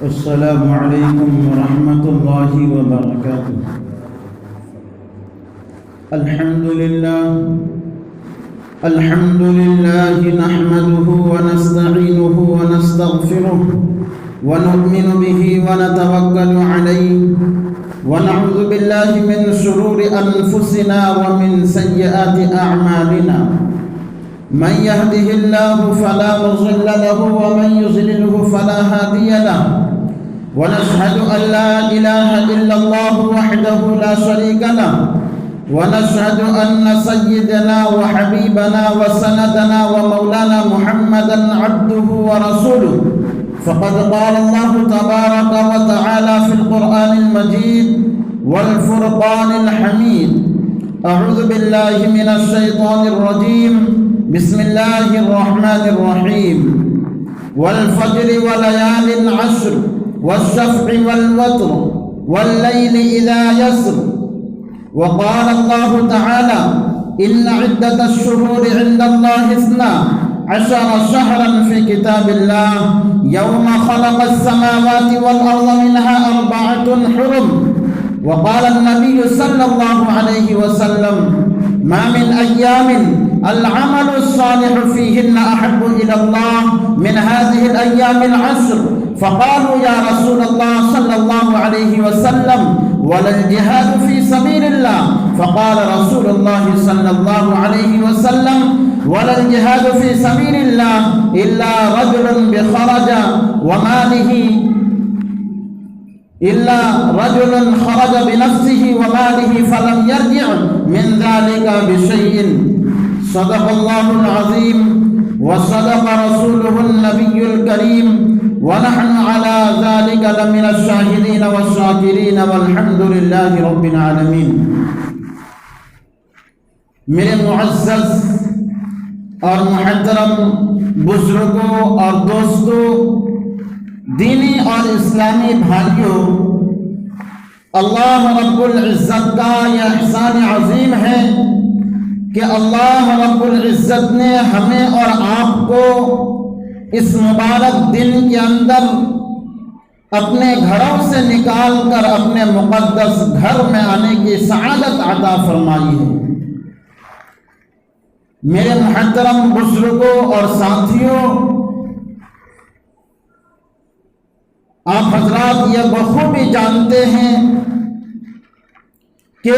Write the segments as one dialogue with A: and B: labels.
A: السلام عليكم ورحمة الله وبركاته. الحمد لله نحمده ونستعينه ونستغفره ونؤمن به ونتوكل عليه ونعوذ بالله من شرور أنفسنا ومن سيئات أعمالنا. من يهده الله فلا مضل له ومن يضلله فلا هادي له، ونشهد أن لا إله إلا الله وحده لا شريك له، ونشهد أن سيدنا وحبيبنا وسندنا ومولانا محمدا عبده ورسوله. فقد قال الله تبارك وتعالى في القرآن المجيد والفرقان الحميد: أعوذ بالله من الشيطان الرجيم، بسم الله الرحمن الرحيم. والفجر وليال عشر والشفع والوتر والليل إذا يسر. وقال الله تعالى: إن عدة الشهور عند الله 12 شهرا في كتاب الله يوم خلق السماوات والأرض منها 4 حرم. وقال النبي صلى الله عليه وسلم: ما من أيام العمل الصالح فيهن أحب إلى الله من هذه الأيام العشر. فقالوا: يا رسول الله صلى الله عليه وسلم ولا الجهاد في سبيل الله؟ فقال رسول الله صلى الله عليه وسلم: ولا الجهاد في سبيل الله إلا رجل خرج بنفسه وماله فلم يرجع من ذلك بشيء. صدق الله العظيم وصدق رسوله النبي الكريم، ونحن على ذلك لمن الشاهدين والشاكرين والحمد لله رب العالمين. میرے معزز اور محترم بزرگوں اور دوستوں، دینی اور اسلامی بھائیوں، اللہ رب العزت کا یہ احسان عظیم ہے کہ اللہ رب العزت نے ہمیں اور آپ کو اس مبارک دن کے اندر اپنے گھروں سے نکال کر اپنے مقدس گھر میں آنے کی سعادت عطا فرمائی ہے۔ میرے محترم بزرگوں اور ساتھیوں، آپ حضرات یہ بخوبی جانتے ہیں کہ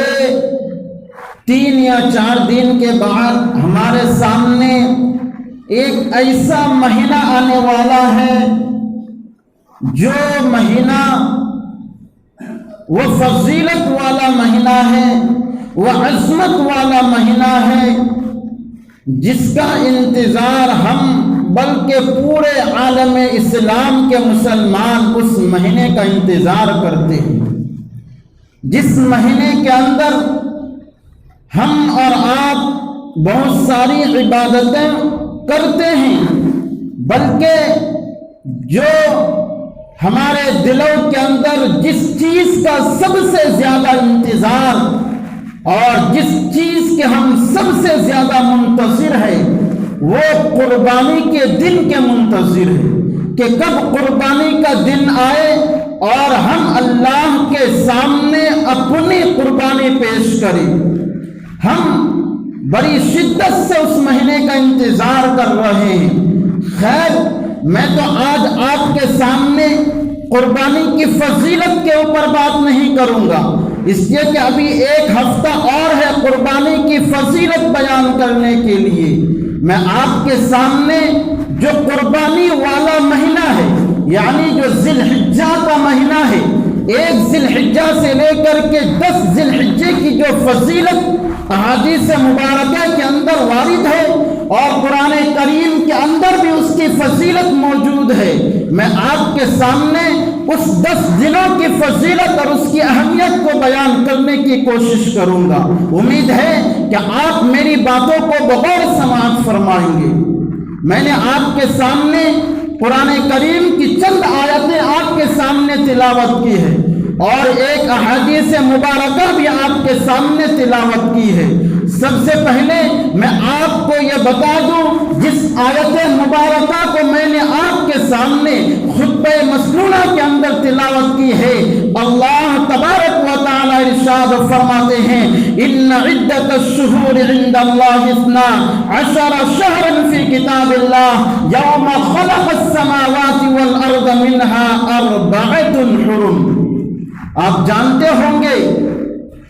A: 3 یا 4 دن کے بعد ہمارے سامنے ایک ایسا مہینہ آنے والا ہے جو مہینہ وہ فضیلت والا مہینہ ہے، وہ عظمت والا مہینہ ہے، جس کا انتظار ہم بلکہ پورے عالم اسلام کے مسلمان اس مہینے کا انتظار کرتے ہیں، جس مہینے کے اندر ہم اور آپ بہت ساری عبادتیں کرتے ہیں، بلکہ جو ہمارے دلوں کے اندر جس چیز کا سب سے زیادہ انتظار اور جس چیز کے ہم سب سے زیادہ منتظر ہیں وہ قربانی کے دن کے منتظر ہیں کہ کب قربانی کا دن آئے اور ہم اللہ کے سامنے اپنی قربانی پیش کریں۔ ہم بڑی شدت سے اس مہینے کا انتظار کر رہے ہیں۔ خیر، میں تو آج آپ کے سامنے قربانی کی فضیلت کے اوپر بات نہیں کروں گا، اس لیے کہ ابھی 1 ہفتہ اور ہے قربانی کی فضیلت بیان کرنے کے لیے۔ میں آپ کے سامنے جو قربانی والا مہینہ ہے، یعنی جو ذی الحجہ کا مہینہ ہے، 1 ذی الحجہ سے لے کر کے 10 ذی الحجہ کی جو فضیلت احادیث مبارکہ کے اندر وارد ہے اور قرآن کریم کے اندر بھی اس کی فضیلت موجود ہے، میں آپ کے سامنے اس 10 دنوں کی فضیلت اور اس کی اہمیت کو بیان کرنے کی کوشش کروں گا۔ امید ہے کہ آپ میری باتوں کو بغور سماعت فرمائیں گے۔ میں نے آپ کے سامنے قرآن کریم کی چند آیتیں آپ کے سامنے تلاوت کی ہے اور ایک احادیث مبارکہ بھی آپ کے سامنے تلاوت کی ہے۔ سب سے پہلے میں آپ کو یہ بتا دوں، جس آیت مبارکہ کو میں نے آپ کے سامنے خطبہ مسنونہ کے اندر تلاوت کی ہے۔ اللہ تبارک و تعالی ارشاد فرماتے ہیں ان عدت الشہور عند اللہ 12 شہرا فی کتاب اللہ یوم خلق السماوات والارض منها 4 حرم۔ آپ جانتے ہوں گے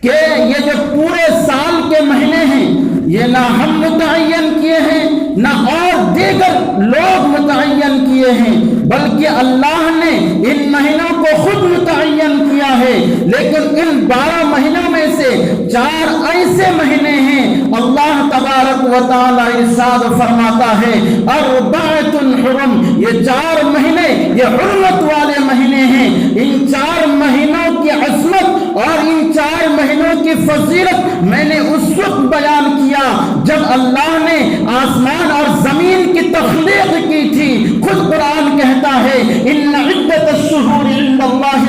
A: کہ یہ جو پورے سال کے مہینے ہیں یہ نہ ہم متعین کیے ہیں نہ اور دیگر لوگ متعین کیے ہیں، بلکہ اللہ نے ان مہینوں کو خود متعین کیا ہے۔ لیکن ان 12 مہینوں میں سے 4 ایسے مہینے ہیں اللہ تبارک و تعالی ارشاد فرماتا ہے 4 حرم، یہ 4 مہینے یہ حرمت والے مہینے ہیں۔ ان 4 مہینوں کی عظمت اور ان 4 مہینوں کی فضیلت میں نے اس وقت بیان کیا جب اللہ نے آسمان اور زمین کی تخلیق کی تھی۔ خود قرآن کہتا ہے ان عدت الشہور عند اللہ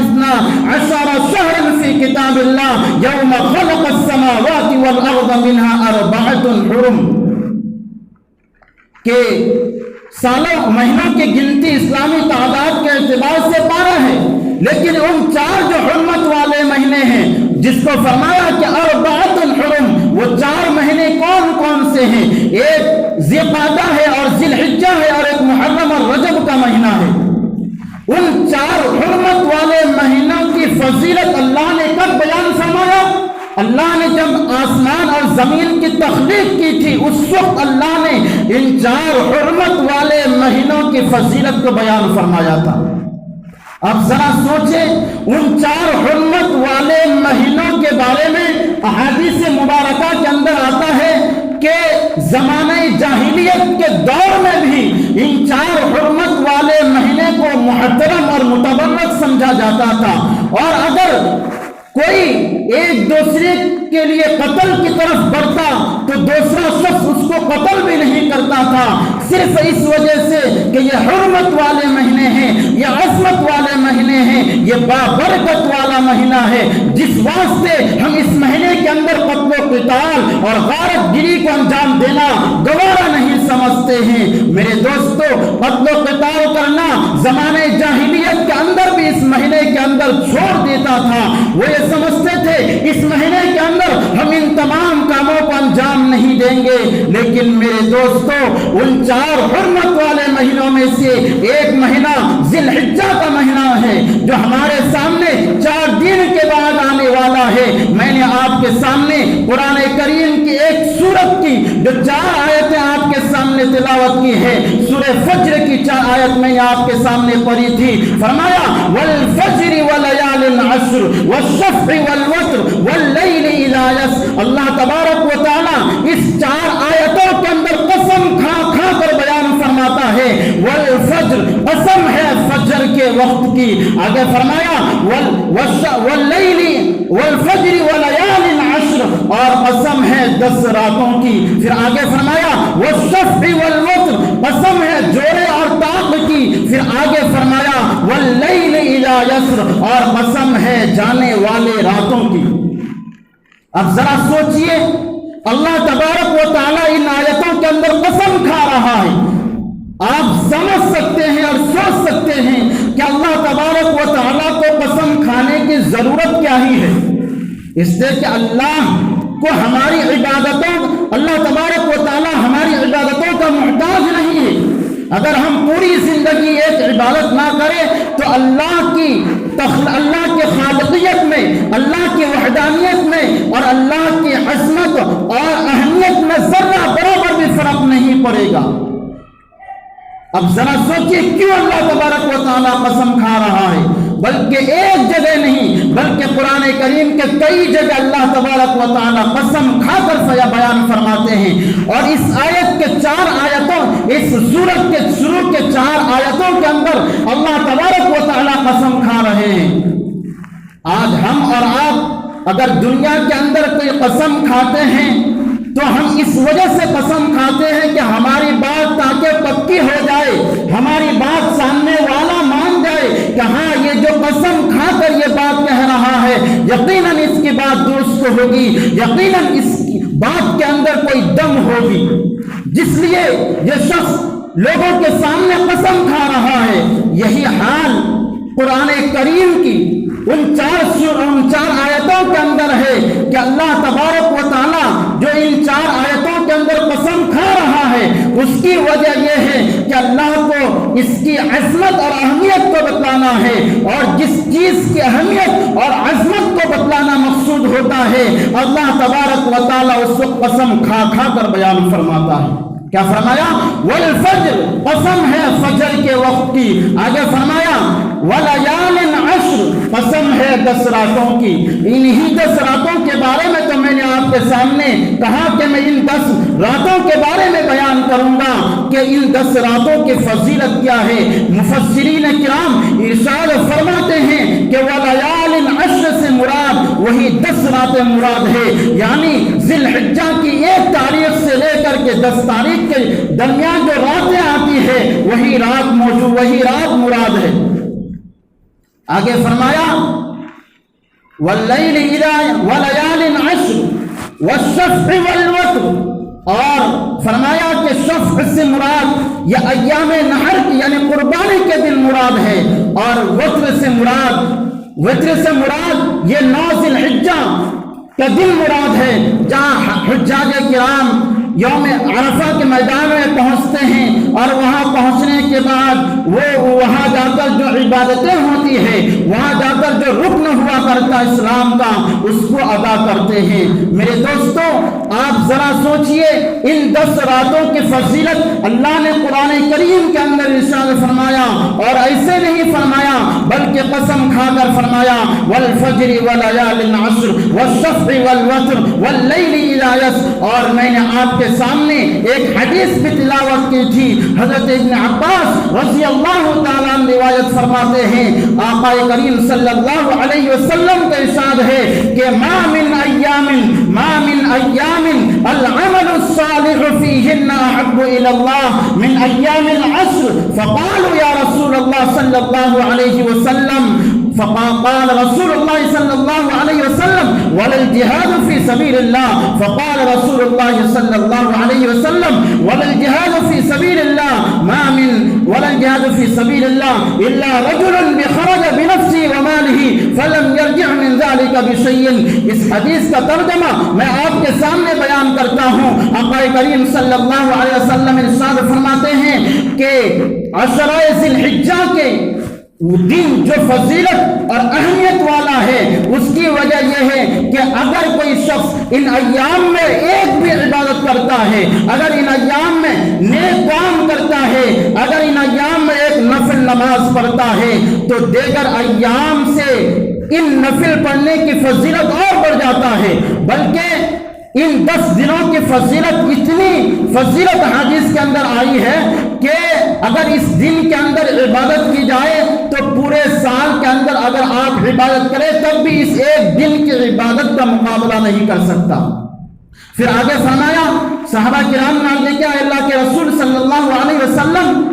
A: 12 شہرا فی کتاب اللہ یوم خلق السماوات والارض منها 4 حرم، کہ سالوں مہینوں کی گنتی اسلامی تعداد کے اعتبار سے 12 ہے، لیکن ان 4 جو حرمت والے مہینے ہیں جس کو فرمایا کہ 4 حرم، وہ 4 مہینے کون کون سے ہیں؟ ایک ذی قعدہ ہے اور ذی الحجہ ہے اور ایک محرم اور رجب کا مہینہ ہے۔ ان 4 حرمت والے مہینوں کی فضیلت اللہ نے کب بیان فرمایا؟ اللہ نے جب آسمان اور زمین کی تخلیق کی تھی اس وقت اللہ نے ان 4 حرمت والے مہینوں کی فضیلت کو بیان فرمایا تھا۔ اب ذرا سوچیں ان 4 حرمت والے مہینوں کے بارے میں احادیث مبارکہ کے اندر آتا ہے کہ زمانہ جاہلیت کے دور میں بھی ان 4 حرمت والے مہینے کو محترم اور متبرک سمجھا جاتا تھا، اور اگر کوئی ایک دوسرے کے لیے قتل کی طرف بڑھتا تو دوسرا شخص اس کو قتل بھی نہیں کرتا تھا، صرف اس وجہ سے کہ یہ حرمت والے مہینے ہیں، یہ عظمت والے مہینے ہیں، یہ بابرکت والا مہینہ ہے، جس واسطے ہم اس مہینے کے اندر قتل و قتال اور غارت گری کو انجام دینا گوارا نہیں سمجھتے ہیں۔ میرے دوستو، قتل و قتال کرنا زمانے جاہلیت کے اندر بھی اس مہینے کے اندر چھوڑ دیتا تھا۔ وہ یہ سمجھتے تھے اس مہینے کے اندر ہم ان تمام کاموں کو انجام نہیں دیں گے، لیکن میرے دوستو ان 4 حرمت والے مہینوں میں سے ایک مہینہ ذی الحجہ کا مہینہ ہے جو ہمارے سامنے 4 دن کے بعد آنے والا ہے۔ میں نے آپ کے سامنے قرآن کریم کی ایک سورت کی جو 4 آیتیں آپ کے سامنے تلاوت کی ہے، سورہ فجر کی 4 آیت میں آپ کے سامنے پڑھی تھی۔ فرمایا والفجر ولیال عشر والشفع والوتر واللیل اذا یسر۔ اللہ تبارک و تعالی اس 4 آیتوں کے اندر قسم کھا کھا کر بیان فرماتا ہے والفجر، قسم ہے فجر کے وقت کی، آگے فرمایا واللیل والفجر ولیال عشر، اور قسم ہے 10 راتوں کی، پھر آگے فرمایا والشفع والوتر، قسم ہے جوڑے اور طاق کی، پھر آگے فرمایا واللیل اذا یسر، اور قسم ہے جانے والے راتوں کی۔ اب ذرا سوچئے اللہ تبارک و تعالی ان آیتوں کے اندر قسم کھا رہا ہے۔ آپ سمجھ سکتے ہیں اور سوچ سکتے ہیں کہ اللہ تبارک و تعالی کو قسم کھانے کی ضرورت کیا ہی ہے، اس لیے کہ اللہ کو ہماری عبادتوں، اللہ تبارک و تعالی ہماری عبادتوں کا محتاج نہیں ہے۔ اگر ہم پوری زندگی ایک عبادت نہ کریں تو اللہ کی خالقیت میں، اللہ کی وحدانیت میں اور اللہ کی عظمت اور اہمیت میں ذرہ برابر بھی فرق نہیں پڑے گا۔ اب ذرا سوچئے کیوں اللہ تبارک و تعالیٰ قسم کھا رہا ہے، بلکہ ایک جگہ نہیں بلکہ قرآن کریم کے کئی جگہ اللہ تبارک و تعالیٰ قسم کھا کر بیان فرماتے ہیں، اور اس آیت کے 4 آیتوں، اس سورت کے شروع کے 4 آیتوں کے اندر اللہ تبارک و تعالیٰ قسم کھا رہے ہیں۔ آج ہم اور آپ اگر دنیا کے اندر کوئی قسم کھاتے ہیں تو ہم اس وجہ سے قسم کھاتے ہیں کہ ہماری بات تاکہ پکی ہو جائے، ہماری بات سامنے والا مان جائے کہ ہاں یہ جو قسم کھا کر یہ بات کہہ رہا ہے یقیناً اس کی بات درست ہوگی، یقیناً اس کی بات کے اندر کوئی دم ہوگی، جس لیے یہ شخص لوگوں کے سامنے قسم کھا رہا ہے۔ یہی حال قرآن کریم کی ان چار آیتوں کے اندر ہے کہ اللہ تبارک و تعالیٰ جو ان 4 آیتوں کے اندر قسم کھا رہا ہے اس کی وجہ یہ ہے کہ اللہ کو اس کی عظمت اور اہمیت کو بتلانا ہے، اور جس چیز کی اہمیت اور عظمت کو بتلانا مقصود ہوتا ہے اللہ تبارک و تعالیٰ اس کو قسم کھا کھا کر بیان فرماتا ہے۔ کیا فرمایا؟ والفجر، قسم ہے فجر کے وقت کی۔ آگے فرمایا ولیال عشر، قسم ہے 10 راتوں کی۔ انہی 10 راتوں کے بارے میں تو میں نے آپ کے سامنے کہا کہ میں ان 10 راتوں کے بارے میں بیان کروں گا کہ ان 10 راتوں کی فضیلت کیا ہے۔ مفسرین کرام ارشاد فرماتے ہیں کہ ولیال عشر سے مراد وہی 10 راتیں مراد ہے، یعنی ذی الحجہ کی 1 تاریخ سے لے کر کے 10 تاریخ کے درمیان جو راتیں آتی ہے وہی رات مراد ہے۔ آگے فرمایا واللیل اذا ولیال عشر والشفع والوتر، اور فرمایا کہ شفع سے مراد یہ ایام نحر یعنی قربانی کے دن مراد ہے، اور وتر سے مراد یہ 9 ذی الحجہ کا دن مراد ہے، جہاں حجاج کرام یوم عرفہ کے میدان میں پہنچتے ہیں اور وہاں پہنچنے کے بعد وہ وہاں جا کر جو عبادتیں ہوتی ہیں، وہاں جا کر جو رکن ہوا کرتا اسلام کا اس کو ادا کرتے ہیں۔ میرے دوستوں آپ ذرا سوچئے ان 10 راتوں کی فضیلت اللہ نے قرآن کریم کے اندر ارشاد فرمایا، اور ایسے نہیں فرمایا بلکہ قسم کھا کر فرمایا والفجر ولیال عشر والشفع والوتر واللیل اذا یسر۔ اور میں نے آپ کے سامنے ایک حدیث بھی تلاوت کی تھی، حضرت ابن عباس رضی اللہ تعالیٰ عنہ روایت فرماتے ہیں آقا کریم صلی اللہ علیہ وسلم کا ارشاد ہے کہ ما من ایام العمل الصالح فیہن احب الی اللہ من ایام العشر، فقالوا یا رسول اللہ صلی اللہ علیہ وسلم فقال رسول الله صلى الله عليه وسلم ولا الجهاد في سبيل الله، فقال رسول الله صلى الله عليه وسلم ولا الجهاد في سبيل الله ولا الجهاد في سبيل الله إلا رجل خرج بنفسه وماله فلم يرجع من ذلك بشيء۔ اس حدیث کا ترجمہ میں آپ کے سامنے بیان کرتا ہوں۔ آقا کریم صلی اللہ علیہ وسلم ارشاد فرماتے ہیں کہ عشرہ ذی الحجہ کے دن جو فضیلت اور اہمیت والا ہے اس کی وجہ یہ ہے کہ اگر کوئی شخص ان ایام میں ایک بھی عبادت کرتا ہے، اگر ان ایام میں نیک کام کرتا ہے، اگر ان ایام میں ایک نفل نماز پڑھتا ہے تو دیگر ایام سے ان نفل پڑھنے کی فضیلت اور بڑھ جاتا ہے۔ بلکہ ان 10 دنوں کی فضیلت اتنی فضیلت حدیث کے اندر آئی ہے کہ اگر اس دن کے اندر عبادت کی جائے تو پورے سال کے اندر اگر آپ عبادت کریں تب بھی اس ایک دن کی عبادت کا مقابلہ نہیں کر سکتا۔ پھر آگے فرمایا صحابہ کرام نے کیا اللہ کے رسول صلی اللہ علیہ وسلم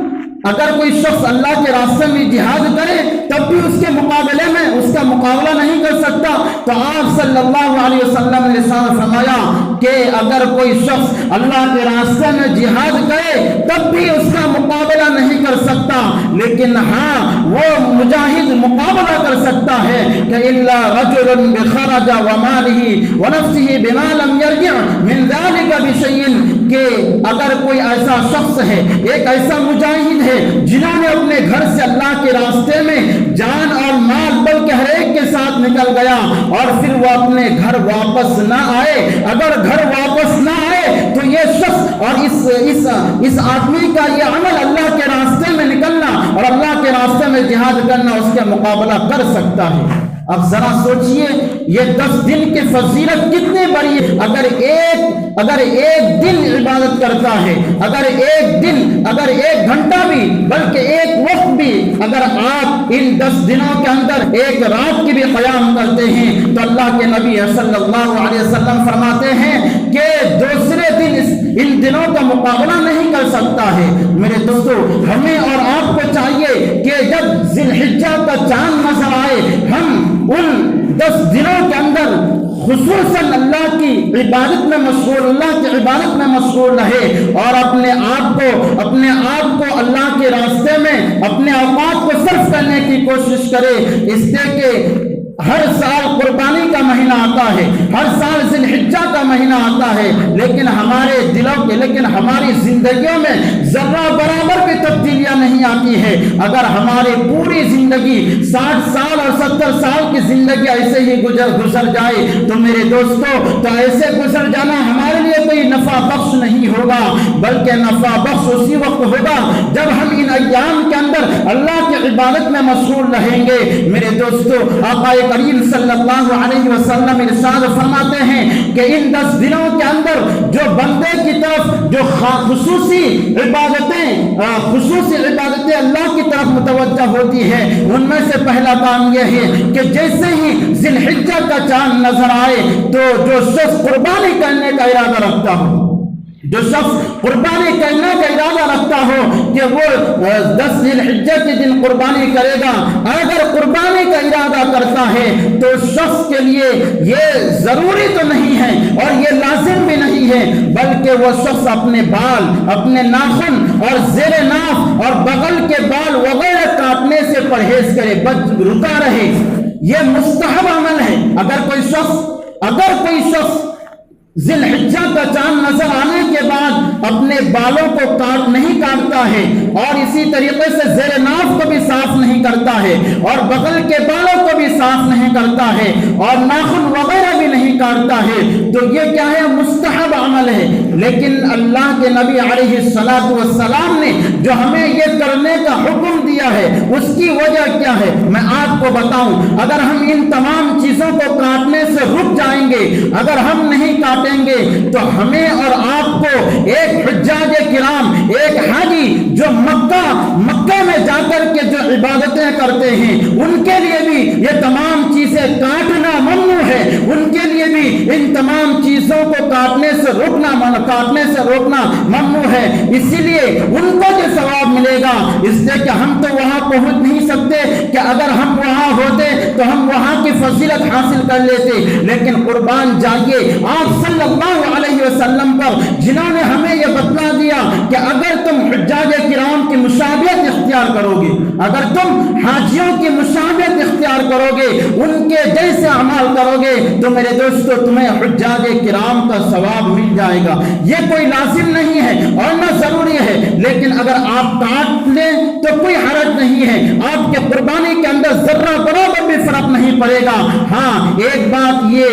A: اگر کوئی شخص اللہ کے راستے میں جہاد کرے تب بھی اس کے مقابلے میں اس کا مقابلہ نہیں کر سکتا، تو آپ صلی اللہ علیہ وسلم نے فرمایا کہ اگر کوئی شخص اللہ کے راستے میں جہاد کرے تب بھی اس کا مقابلہ نہیں کر سکتا، لیکن ہاں وہ مجاہد مقابلہ کر سکتا ہے کہ الا رجل خرج وماله ونفسه بما لم يرجع من ذلك بشيء، کہ اگر کوئی ایسا شخص ہے، ایک ایسا مجاہد ہے جنہوں نے اپنے گھر سے اللہ کے راستے میں جان اور مال بلکہ ہر ایک کے ساتھ نکل گیا اور پھر وہ اپنے گھر واپس نہ آئے، اگر گھر واپس نہ آئے تو یہ شخص اور اس آدمی کا یہ عمل اللہ کے راستے میں نکلنا اور اللہ کے راستے میں جہاد کرنا اس کا مقابلہ کر سکتا ہے۔ اب ذرا سوچئے یہ 10 دن کی فضیلت کتنی بڑی ہے۔ اگر ایک دن عبادت کرتا ہے، اگر ایک گھنٹہ بھی بلکہ ایک وقت بھی اگر آپ ان 10 دنوں کے اندر ایک رات کی بھی قیام کرتے ہیں تو اللہ کے نبی صلی اللہ علیہ وسلم فرماتے ہیں کہ دوسرے دن ان دنوں کا مقابلہ نہیں کر سکتا ہے۔ میرے دوستو ہمیں اور آپ کو چاہیے کہ جب ذی الحجہ کا چاند نظر آئے ہم ان 10 دنوں کے اندر خصوصاً اللہ کی عبادت میں مشغول رہے اور اپنے آپ کو اللہ کے راستے میں اپنے اوقات کو صرف کرنے کی کی کوشش کرے، اس لیے کہ ہر سال قربانی کا مہینہ آتا ہے، ہر سال ذی الحجہ کا مہینہ آتا ہے، لیکن ہمارے دلوں کے لیکن ہماری زندگیوں میں ذرہ برابر کی تبدیلیاں نہیں آتی ہے۔ اگر ہماری پوری زندگی 60 سال اور 70 سال کی زندگی ایسے ہی گزر جائے تو میرے دوستو، تو ایسے گزر جانا ہمارے لیے کوئی نفع بخش نہیں ہوگا، بلکہ نفع بخش اسی وقت ہوگا جب ہم ان ایام کے اندر اللہ کی عبادت میں مشغول رہیں گے۔ میرے دوستو، آقا کریم صلی اللہ علیہ وسلم ارشاد فرماتے ہیں کہ ان 10 دنوں کے اندر جو بندے کی طرف جو خصوصی عبادتیں اللہ کی طرف متوجہ ہوتی ہے، ان میں سے پہلا کام یہ ہے کہ جیسے ہی ذی الحجہ کا چاند نظر آئے تو جو شخص قربانی کرنے کا ارادہ رکھتا ہو، جو شخص قربانی کرنے کا ارادہ رکھتا ہو کہ وہ 10 ذی الحجہ کے دن قربانی کرے گا، اگر قربانی کا ارادہ کرتا ہے تو شخص کے لیے یہ ضروری تو نہیں ہے اور یہ لازم بھی نہیں ہے، بلکہ وہ شخص اپنے بال، اپنے ناخن اور زیر ناف اور بغل کے بال وغیرہ کاٹنے سے پرہیز کرے، رکا رہے۔ یہ مستحب عمل ہے۔ اگر کوئی شخص ذی الحجہ کا چاند نظر آنے کے بعد اپنے بالوں کو نہیں کاٹتا ہے اور اسی طریقے سے زیر ناف کو بھی صاف نہیں کرتا ہے اور بغل کے بالوں کو بھی صاف نہیں کرتا ہے اور ناخن وغیرہ بھی نہیں کاٹتا ہے، تو یہ کیا ہے؟ مستحب عمل ہے۔ لیکن اللہ کے نبی علیہ الصلوۃ والسلام نے جو ہمیں یہ کرنے کا حکم دیا ہے، اس کی وجہ کیا ہے میں آپ کو بتاؤں۔ اگر ہم ان تمام چیزوں کو کاٹنے سے رک جائیں گے، اگر ہم نہیں کاٹیں گے تو ہمیں اور آپ کو ایک حجاج کرام، ایک حاجی جو مکہ میں جا کر کے جو عبادتیں کرتے ہیں، ان کے لیے بھی یہ تمام چیزیں کاٹنا ممنوع ہے، ان کے لیے بھی ان تمام چیزوں کو کاٹنے سے روکنا ممنوع ہے، اسی لیے ان کو جو ثواب ملے گا، اس لیے کہ ہم تو وہاں پہنچ نہیں سکتے کہ اگر ہم وہاں ہوتے تو ہم وہاں کی فضیلت حاصل کر لیتے، لیکن قربان جائیے آپ صلی اللہ علیہ وسلم پر جنہوں نے ہمیں یہ بتلا دیا کہ اگر تم حجاج کرام کی مشابہت اختیار کرو گے، اگر تم حاجیوں کی مشابہت اختیار کرو گے، ان کے جیسے اعمال کرو گے، تو میرے دوستو تمہیں حجاج کرام کا ثواب مل جائے گا۔ یہ کوئی لازم نہیں ہے اور نہ ضروری ہے، لیکن اگر آپ کاٹ لیں تو کوئی حرج نہیں ہے، آپ کے قربانی کے اندر ذرہ برابر بھی فرق نہیں پڑے گا۔ ہاں، ایک بات یہ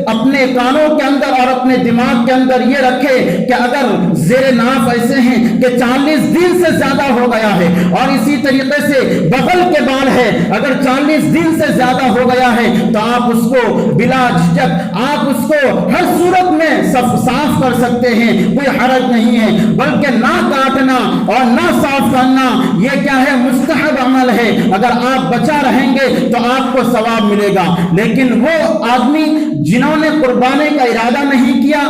A: اپنے کانوں کے اندر اور اپنے دماغ کے اندر یہ رکھے کہ اگر زیر ناف ایسے ہیں کہ 40 دن سے زیادہ ہو گیا ہے اور اسی طریقے سے بغل کے بال ہے، اگر 40 دن سے زیادہ ہو گیا ہے تو آپ اس کو بلا جھجک آپ اس کو ہر صورت میں صاف کر سکتے ہیں، کوئی حرج نہیں ہے، بلکہ نہ کاٹنا اور نہ صاف کرنا یہ کیا ہے؟ مستحب عمل ہے۔ اگر آپ بچا رہیں گے تو آپ کو ثواب ملے گا، لیکن وہ آدمی جنہوں نے قربانی کا ارادہ نہیں کیا،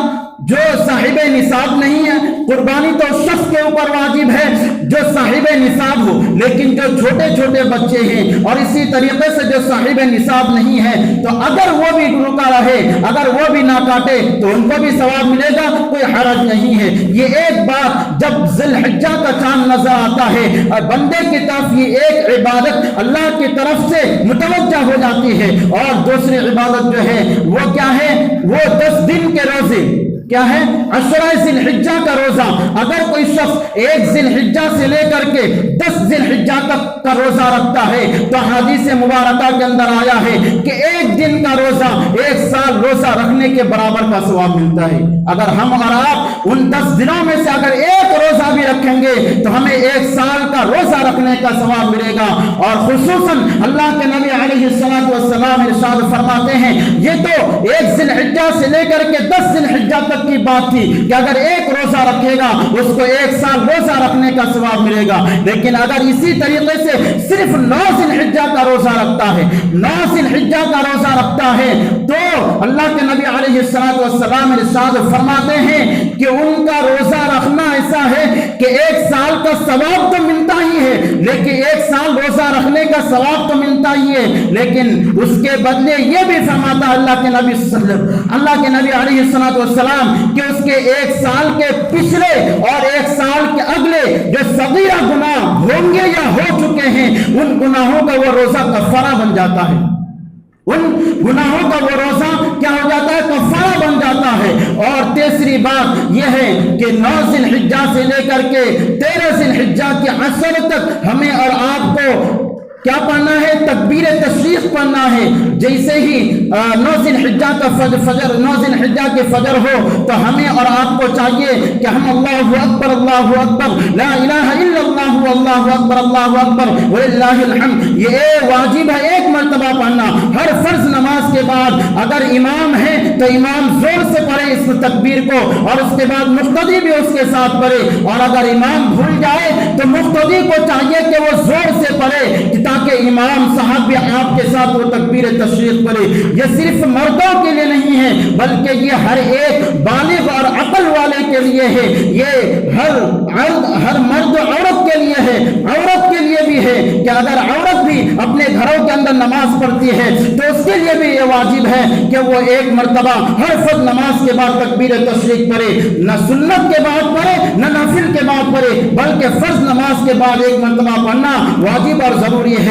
A: جو صاحب نصاب نہیں ہے، قربانی تو شخص کے اوپر واجب ہے جو صاحب نصاب ہو، لیکن جو چھوٹے چھوٹے بچے ہیں اور اسی طریقے سے جو صاحب نصاب نہیں ہے، تو اگر وہ بھی رکا رہے، اگر وہ بھی نہ کاٹے تو ان کو بھی ثواب ملے گا، کوئی حرج نہیں ہے۔ یہ ایک بات جب ذی الحجہ کا چاند نظر آتا ہے اور بندے کی طرف یہ ایک عبادت اللہ کی طرف سے متوجہ ہو جاتی ہے، اور دوسری عبادت جو ہے وہ کیا ہے؟ وہ 10 دن کے روزے کیا ہے؟ عشرہ ذی الحجہ کا روزہ۔ اگر کوئی شخص 1 ذی الحجہ سے لے کر کے 10 ذی الحجہ تک کا روزہ رکھتا ہے تو حدیث مبارکہ کے اندر آیا ہے کہ 1 دن کا روزہ 1 سال روزہ رکھنے کے برابر کا ثواب ملتا ہے۔ اگر ہم اور آپ ان 10 دنوں میں سے اگر ایک روزہ بھی رکھیں گے تو ہمیں 1 سال کا روزہ رکھنے کا ثواب ملے گا۔ اور خصوصاً اللہ کے نبی علیہ الصلوۃ والسلام ارشاد فرماتے ہیں، یہ تو 1 ذی الحجہ سے لے کر کے 10 ذی الحجہ تک کی بات تھی کہ اگر ایک روزہ رکھے گا اس کو 1 سال روزہ رکھنے کا ثواب ملے گا، لیکن اگر اسی طریقے سے صرف 9 ذی الحجہ کا روزہ رکھتا ہے، 9 ذی الحجہ کا روزہ رکھتا ہے، تو اللہ کے نبی علیہ الصلوۃ والسلام ارشاد فرماتے ہیں کہ ان کا روزہ رکھنا ایسا ہے کہ 1 سال کا ثواب تو ملتا ہی ہے، لیکن 1 سال روزہ رکھنے کا ثواب تو ملتا ہی ہے، لیکن اس کے بدلے یہ بھی فرماتا اللہ کے نبی علیہ الصلوۃ والسلام کہ اس کے 1 سال کے پچھلے اور 1 سال کے اگلے جو صغیرہ گناہ ہوں گے یا ہو چکے ہیں ان گناہوں کا وہ روزہ کفارہ بن جاتا ہے، ان گناہوں کا وہ روزہ کیا ہو جاتا ہے؟ کفارہ بن جاتا ہے۔ اور تیسری بات یہ ہے کہ 9 ذی الحجہ سے لے کر کے 13 ذی الحجہ کے عصر تک ہمیں اور آپ کو کیا پڑھنا ہے؟ تکبیر تشریق پڑھنا ہے۔ جیسے ہی 9 ذی الحجہ کا فجر 9 ذی الحجہ کے فجر ہو تو ہمیں اور آپ کو چاہیے کہ ہم اللہ اکبر لا الہ الا اللہ اللہ اکبر وللہ الحمد، یہ واجب ہے ایک مرتبہ پڑھنا ہر فرض نماز کے بعد۔ اگر امام ہے تو امام زور سے پڑھے اس تکبیر کو، اور اس کے بعد مقتدی بھی اس کے ساتھ پڑھے، اور اگر امام بھول جائے تو مقتدی کو چاہیے کہ وہ زور سے پڑھے تاکہ امام صاحب بھی آپ کے ساتھ وہ تکبیر تشریق پڑھے۔ یہ صرف مردوں کے لیے نہیں ہے بلکہ یہ ہر ایک بالغ اور عقل والے کے لیے ہے، یہ ہر مرد عورت کے لیے ہے، عورت کے لیے بھی ہے کہ اگر عورت بھی اپنے گھروں کے اندر نماز پڑھتی ہے تو اس کے لیے بھی یہ واجب ہے کہ وہ ایک مرتبہ ہر فرض نماز کے بعد تکبیر تشریق پڑھے، نہ سنت کے بعد پڑھے نہ نافل کے بعد پڑھے، بلکہ فرض نماز کے بعد ایک مرتبہ پڑھنا واجب اور ضروری ہے۔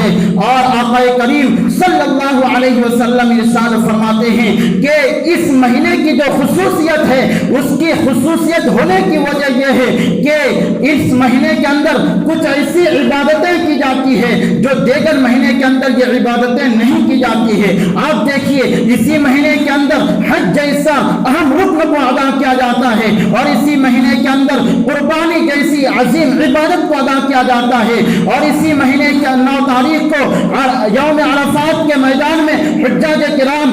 A: اور آقا کریم صلی اللہ علیہ وسلم ارشاد فرماتے ہیں کہ اس مہینے کی جو خصوصیت ہے، اس کی خصوصیت ہونے کی وجہ یہ ہے کہ اس مہینے کے اندر کچھ ایسی عبادتیں کی جاتی ہے جو دیگر مہینے کے اندر یہ عبادتیں نہیں کی جاتی ہے۔ آپ دیکھیے اسی مہینے کے اندر حج جیسا اہم رکن کو ادا کیا جاتا ہے، اور اسی مہینے کے اندر قربانی جیسی عظیم عبادت کو ادا کیا جاتا ہے، اور اسی مہینے کے 9 تاریخ کو یوم عرفات کے میدان میں حجاج کرام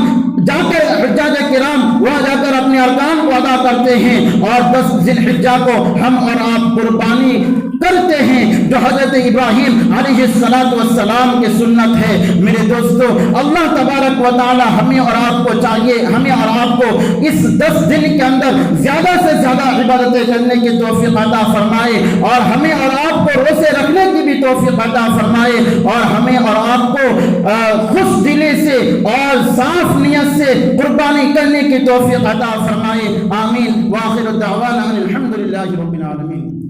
A: وہاں جا کر اپنے ارکان کو ادا کرتے ہیں، اور 10 ذی الحجہ کو ہم اور آپ قربانی کرتے ہیں جو حضرت ابراہیم علیہ السلام کی سنت ہے۔ میرے دوستو، اللہ تبارک و تعالی ہمیں اور آپ کو چاہیے، ہمیں اور آپ کو اس 10 دن کے اندر زیادہ سے زیادہ عبادتیں کرنے کی توفیق عطا فرمائے، اور ہمیں اور آپ کو روزے رکھنے کی بھی توفیق عطا فرمائے، اور ہمیں اور آپ کو خوش دلی سے اور صاف نیت سے قربانی کرنے کی توفیق عطا فرمائے۔ آمین۔ وآخر دعوانا الحمدللہ رب العالمین۔